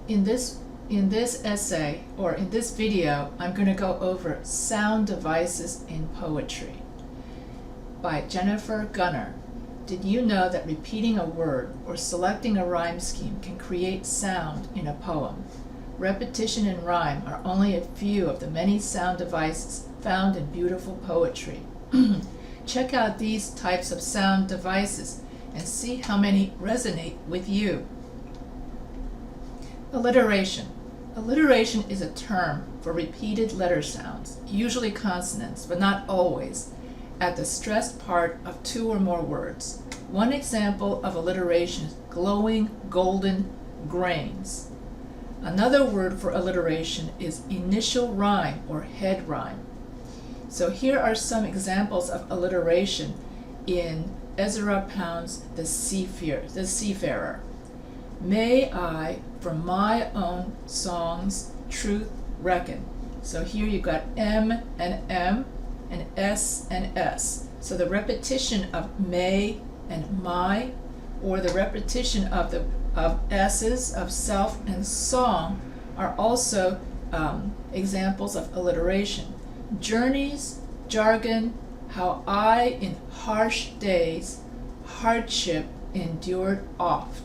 In this essay, or in this video, I'm going to go over sound devices in poetry by Jennifer Gunner. Did you know that repeating a word or selecting a rhyme scheme can create sound in a poem? Repetition and rhyme are only a few of the many sound devices found in beautiful poetry. Check out these types of sound devices and see how many resonate with you. Alliteration. Alliteration is a term for repeated letter sounds, usually consonants, but not always, at the stressed part of two or more words. One example of alliteration is glowing golden grains. Another word for alliteration is initial rhyme or head rhyme. So here are some examples of alliteration in Ezra Pound's The Seafarer. May I, from my own songs, truth reckon. So here you've got M and M and S and S. So the repetition of may and my, or the repetition of S's of self and song, are also examples of alliteration. Journeys, jargon, how I in harsh days hardship endured oft.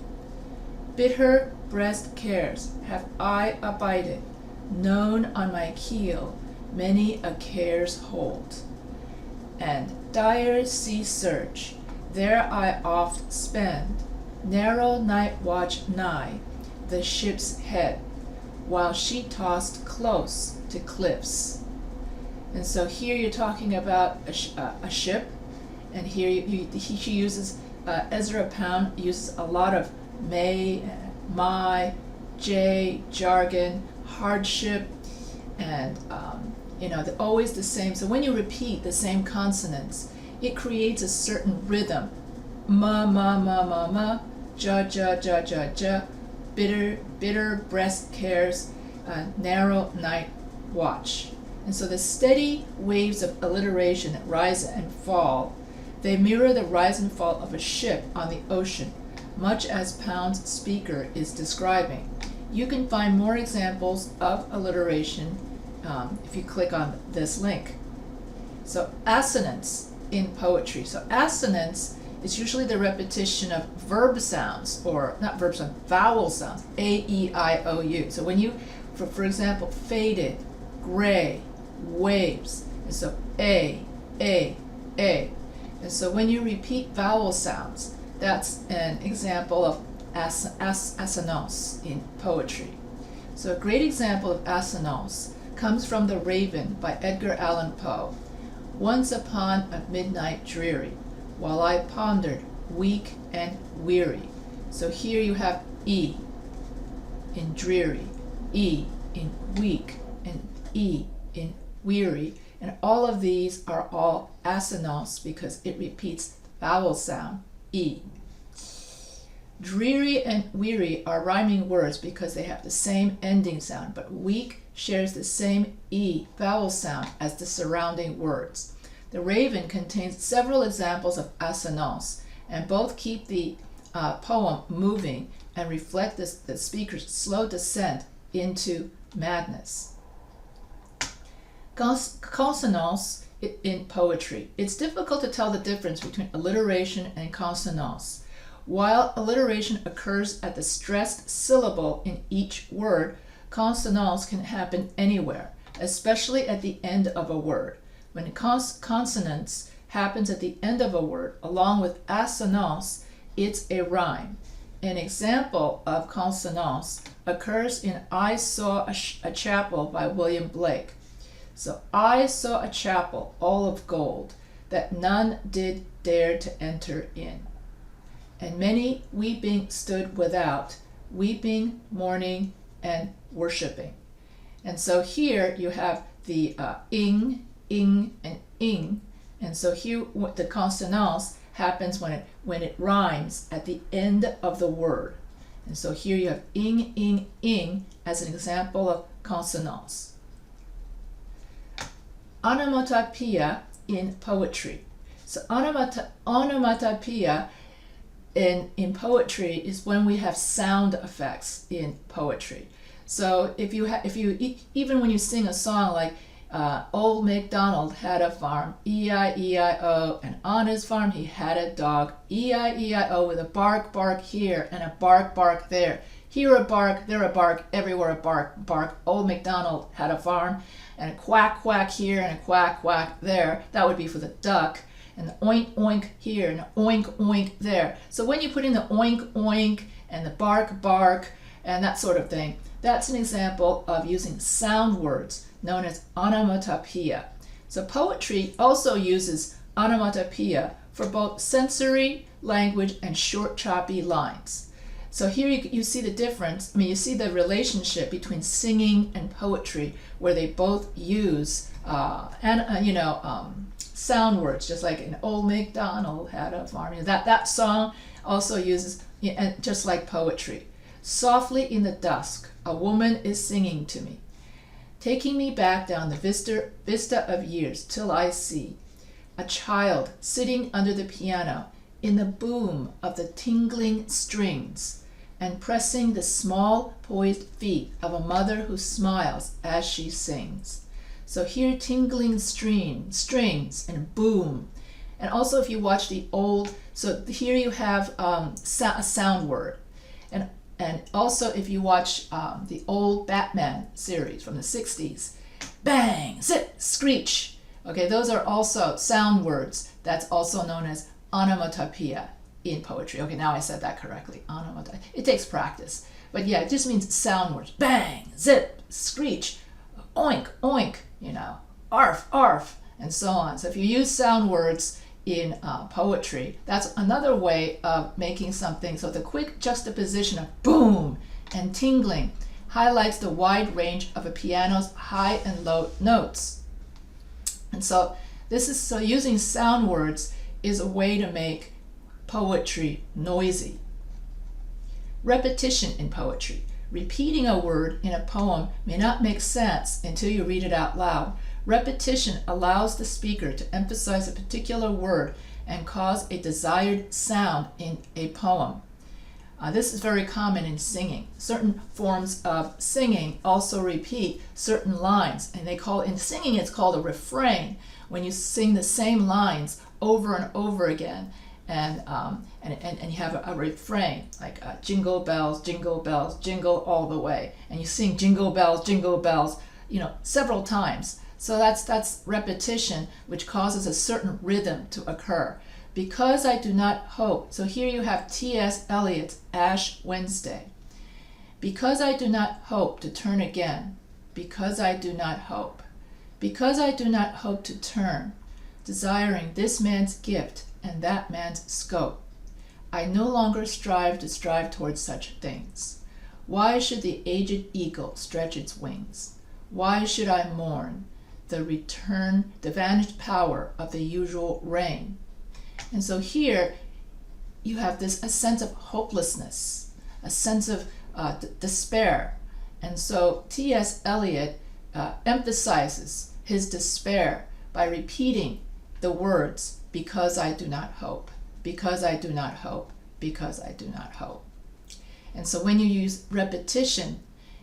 Bitter breast cares have I abided, known on my keel many a care's hold. And dire sea search, there I oft spend, narrow night watch nigh the ship's head, while she tossed close to cliffs. And so here you're talking about a ship, and here she uses, Ezra Pound uses a lot of may, my, J, jargon, hardship, and always the same. So when you repeat the same consonants, it creates a certain rhythm. Ma, ma, ma, ma, ma, ja, ja, ja, ja, ja, bitter breast cares, narrow night watch. And so the steady waves of alliteration that rise and fall, they mirror the rise and fall of a ship on the ocean, much as Pound's speaker is describing. You can find more examples of alliteration if you click on this link. So assonance in poetry. So assonance is usually the repetition of verb sounds, or not verb sounds, vowel sounds, A, E, I, O, U. So when you, for example, faded, gray, waves, and so A. And so when you repeat vowel sounds, that's an example of assonance in poetry. So a great example of assonance comes from The Raven by Edgar Allan Poe. Once upon a midnight dreary, while I pondered, weak and weary. So here you have E in dreary, E in weak, and E in weary. And all of these are all assonance because it repeats vowel sound, E. Dreary and weary are rhyming words because they have the same ending sound, but weak shares the same E vowel sound as the surrounding words. The Raven contains several examples of assonance, and both keep the poem moving and reflect the speaker's slow descent into madness. Consonance in poetry. It's difficult to tell the difference between alliteration and consonance. While alliteration occurs at the stressed syllable in each word, consonance can happen anywhere, especially at the end of a word. When consonance happens at the end of a word, along with assonance, it's a rhyme. An example of consonance occurs in I Saw a Chapel by William Blake. So I saw a chapel all of gold, that none did dare to enter in. And many weeping stood without, weeping, mourning, and worshiping. And so here you have the ing, and ing. And so here the consonance happens when it rhymes at the end of the word. And so here you have ing as an example of consonance. Onomatopoeia in poetry. So onomatopoeia in poetry is when we have sound effects in poetry. So even when you sing a song like Old MacDonald had a farm, E-I-E-I-O, and on his farm he had a dog, E-I-E-I-O, with a bark, bark here, and a bark, bark there. Here a bark, there a bark, everywhere a bark, bark. Old MacDonald had a farm, and a quack, quack here, and a quack, quack there. That would be for the duck. And the oink, oink here, and oink, oink there. So when you put in the oink, oink, and the bark, bark, and that sort of thing, that's an example of using sound words known as onomatopoeia. So poetry also uses onomatopoeia for both sensory language and short, choppy lines. So here you see the difference. I mean, you see the relationship between singing and poetry, where they both use sound words, just like an Old MacDonald had a farm. That song also uses, just like poetry. Softly in the dusk, a woman is singing to me, taking me back down the vista of years till I see a child sitting under the piano in the boom of the tingling strings and pressing the small poised feet of a mother who smiles as she sings. So here, tingling strings and boom. And also if you watch the old, so here you have a sound word. And also if you watch the old Batman series from the 60s, bang, zip, screech. Okay, those are also sound words. That's also known as onomatopoeia in poetry. Okay, now I said that correctly. Onomatopoeia. It takes practice. But yeah, it just means sound words. Bang, zip, screech, oink, oink, arf, arf, and so on. So if you use sound words in poetry, that's another way of making something. So the quick juxtaposition of boom and tingling highlights the wide range of a piano's high and low notes. And so using sound words is a way to make poetry noisy. Repetition in poetry. Repeating a word in a poem may not make sense until you read it out loud. Repetition allows the speaker to emphasize a particular word and cause a desired sound in a poem. This is very common in singing. Certain forms of singing also repeat certain lines, and in singing it's called a refrain, when you sing the same lines over and over again, and you have a refrain like jingle bells, jingle all the way, and you sing jingle bells, several times. So that's repetition, which causes a certain rhythm to occur. Because I do not hope. So here you have T.S. Eliot's Ash Wednesday. Because I do not hope to turn again. Because I do not hope. Because I do not hope to turn, desiring this man's gift and that man's scope. I no longer strive towards such things. Why should the aged eagle stretch its wings? Why should I mourn the vanished power of the usual rain? And so here you have a sense of hopelessness, a sense of despair. And so T.S. Eliot emphasizes his despair by repeating the words, because I do not hope, because I do not hope, because I do not hope. And so when you use repetition,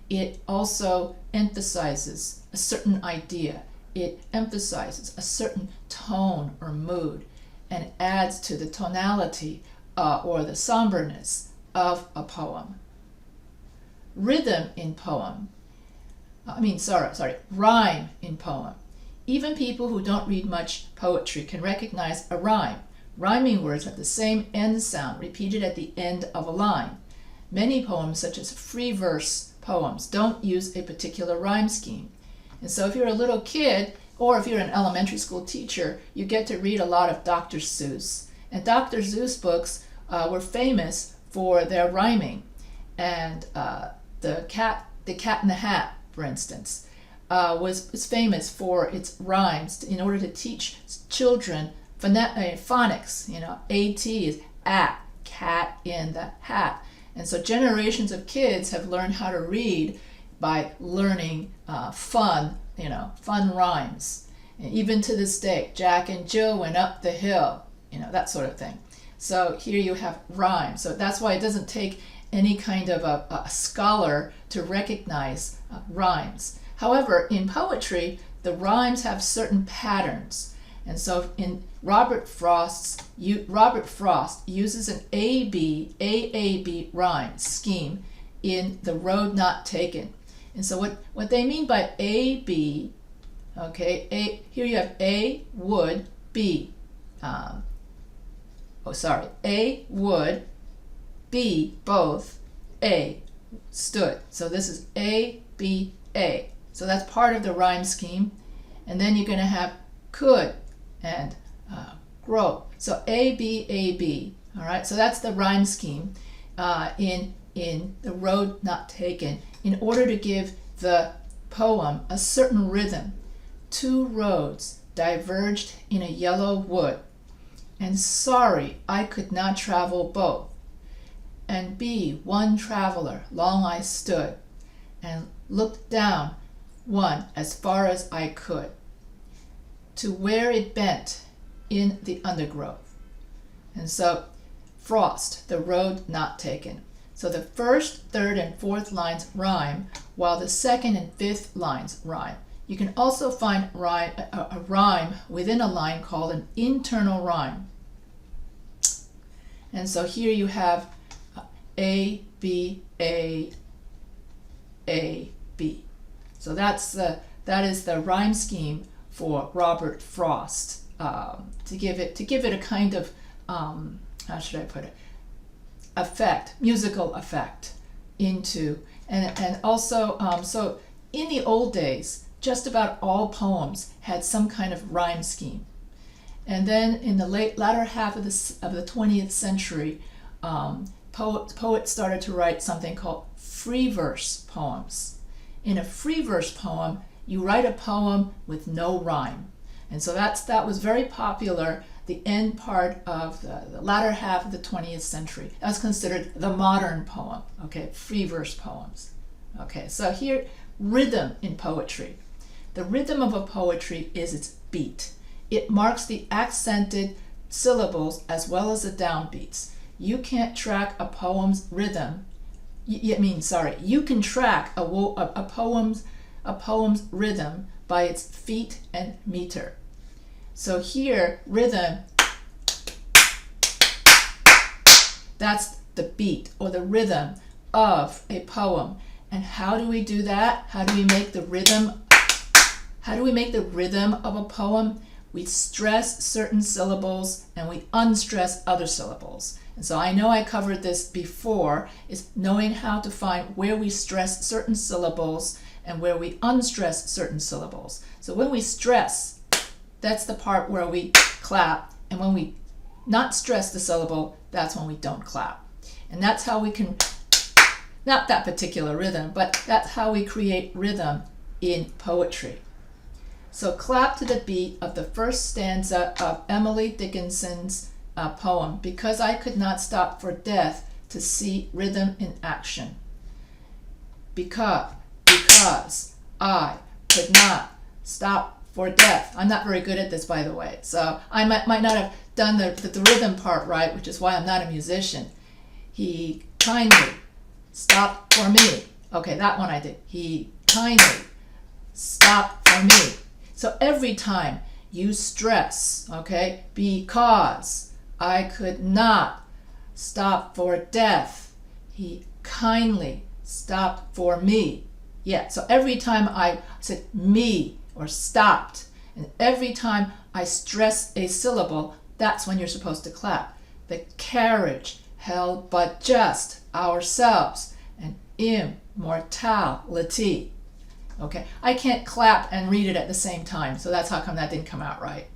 it also emphasizes a certain idea. It emphasizes a certain tone or mood, and adds to the tonality or the somberness of a poem. Rhythm in poem. Rhyme in poem. Even people who don't read much poetry can recognize a rhyme. Rhyming words have the same end sound repeated at the end of a line. Many poems, such as free verse poems, don't use a particular rhyme scheme. And so if you're a little kid, or if you're an elementary school teacher, you get to read a lot of Dr. Seuss. And Dr. Seuss books were famous for their rhyming. And the Cat in the Hat, for instance, was famous for its rhymes in order to teach children phonics. AT is at, cat in the hat. And so generations of kids have learned how to read by learning fun rhymes. And even to this day, Jack and Jill went up the hill, that sort of thing. So here you have rhyme. So that's why it doesn't take any kind of a scholar to recognize rhymes. However, in poetry, the rhymes have certain patterns. And so in Robert Frost uses an AAB rhyme scheme in The Road Not Taken. And so what they mean by AB, okay, here you have A would, B, A would, B both, A stood. So this is A, B, A. So that's part of the rhyme scheme. And then you're going to have could and grow. So A, B, A, B. All right, so that's the rhyme scheme in The Road Not Taken. In order to give the poem a certain rhythm, two roads diverged in a yellow wood, and sorry I could not travel both. And be one traveler, long I stood, and looked down one as far as I could, to where it bent in the undergrowth. And so, Frost, The Road Not Taken. So the first, third, and fourth lines rhyme, while the second and fifth lines rhyme. You can also find a rhyme within a line called an internal rhyme. And so here you have A, B, A, B. So that is the rhyme scheme for Robert Frost, to give it a kind of how should I put it, effect, musical effect into, and also so in the old days just about all poems had some kind of rhyme scheme. And then in the latter half of the 20th century, poets started to write something called free verse poems. In a free verse poem, you write a poem with no rhyme. And so that was very popular the end part of the latter half of the 20th century. That's considered the modern poem, okay, free verse poems. Okay, so here, rhythm in poetry. The rhythm of a poetry is its beat. It marks the accented syllables as well as the downbeats. You can't track a poem's rhythm. You can track a poem's rhythm by its feet and meter. So here, rhythm, that's the beat or the rhythm of a poem. And how do we do that? How do we make the rhythm of a poem? We stress certain syllables and we unstress other syllables. And so I know I covered this before, is knowing how to find where we stress certain syllables and where we unstress certain syllables. So when we stress, that's the part where we clap, and when we not stress the syllable, that's when we don't clap. And that's how we can, not that particular rhythm, but that's how we create rhythm in poetry. So clap to the beat of the first stanza of Emily Dickinson's poem, Because I Could Not Stop for Death to See Rhythm in Action. Because I could not stop for death. I'm not very good at this, by the way, so I might not have done the rhythm part right, which is why I'm not a musician. He kindly stopped for me. Okay, that one I did. He kindly stopped for me. So every time you stress, okay, because I could not stop for death, he kindly stopped for me. Yeah, so every time I said me or stopped, and every time I stress a syllable, that's when you're supposed to clap. The carriage held but just ourselves and immortality. Okay, I can't clap and read it at the same time, so that's how come that didn't come out right.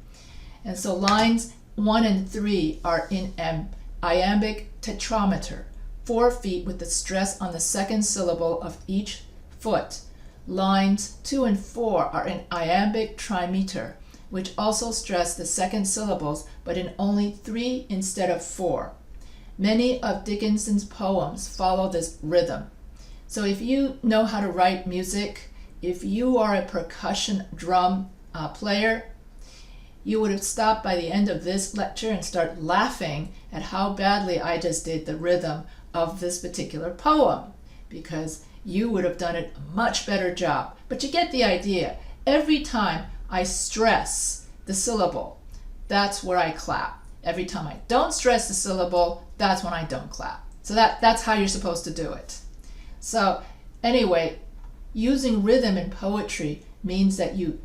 And so lines 1 and 3 are in iambic tetrameter, 4 feet with the stress on the second syllable of each foot. Lines 2 and 4 are in iambic trimeter, which also stress the second syllables, but in only 3 instead of 4. Many of Dickinson's poems follow this rhythm. So if you know how to write music, if you are a percussion drum player, you would have stopped by the end of this lecture and start laughing at how badly I just did the rhythm of this particular poem, because you would have done it a much better job. But you get the idea. Every time I stress the syllable, that's where I clap. Every time I don't stress the syllable, that's when I don't clap. So that's how you're supposed to do it. So anyway, using rhythm in poetry means that you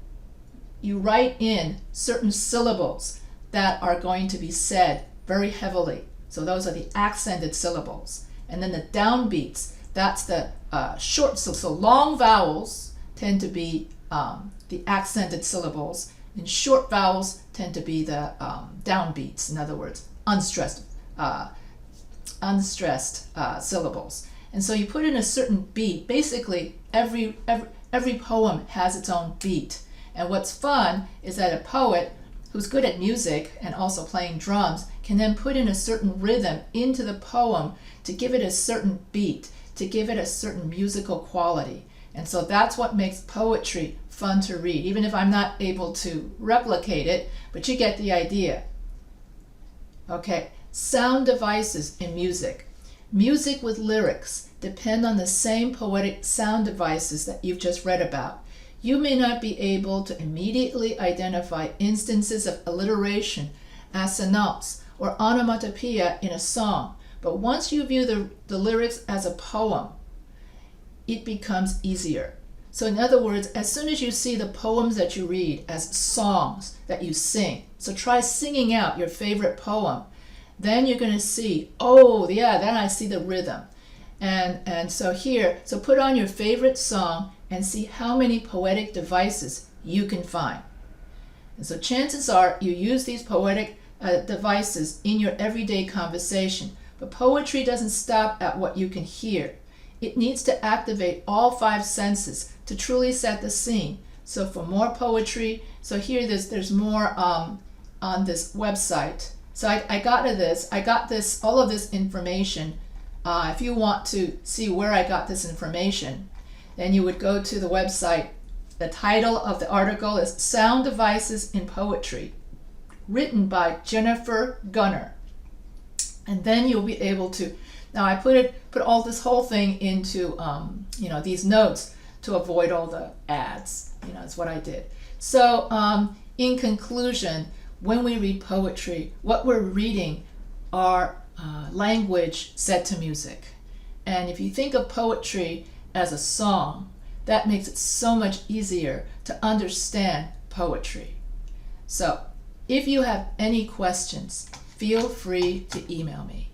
write in certain syllables that are going to be said very heavily. So those are the accented syllables. And then the downbeats, that's the short, so long vowels tend to be the accented syllables, and short vowels tend to be the downbeats, in other words, unstressed syllables. And so you put in a certain beat. Basically, every poem has its own beat. And what's fun is that a poet who's good at music and also playing drums can then put in a certain rhythm into the poem to give it a certain beat, to give it a certain musical quality. And so that's what makes poetry fun to read, even if I'm not able to replicate it, but you get the idea. Okay, sound devices in music. Music with lyrics depend on the same poetic sound devices that you've just read about. You may not be able to immediately identify instances of alliteration, assonance, or onomatopoeia in a song, but once you view the lyrics as a poem, it becomes easier. So in other words, as soon as you see the poems that you read as songs that you sing, so try singing out your favorite poem, then you're going to see, oh yeah, then I see the rhythm. And so here, so put on your favorite song and see how many poetic devices you can find. And so chances are you use these poetic devices in your everyday conversation, but poetry doesn't stop at what you can hear. It needs to activate all 5 senses to truly set the scene. So for more poetry, so here there's more on this website. So I got all of this information. If you want to see where I got this information, then you would go to the website. The title of the article is Sound Devices in Poetry, written by Jennifer Gunner. And then you'll be able to, now I put all this whole thing into these notes to avoid all the ads. That's what I did. So in conclusion, when we read poetry, what we're reading are language set to music. And if you think of poetry as a song, that makes it so much easier to understand poetry. So if you have any questions, feel free to email me.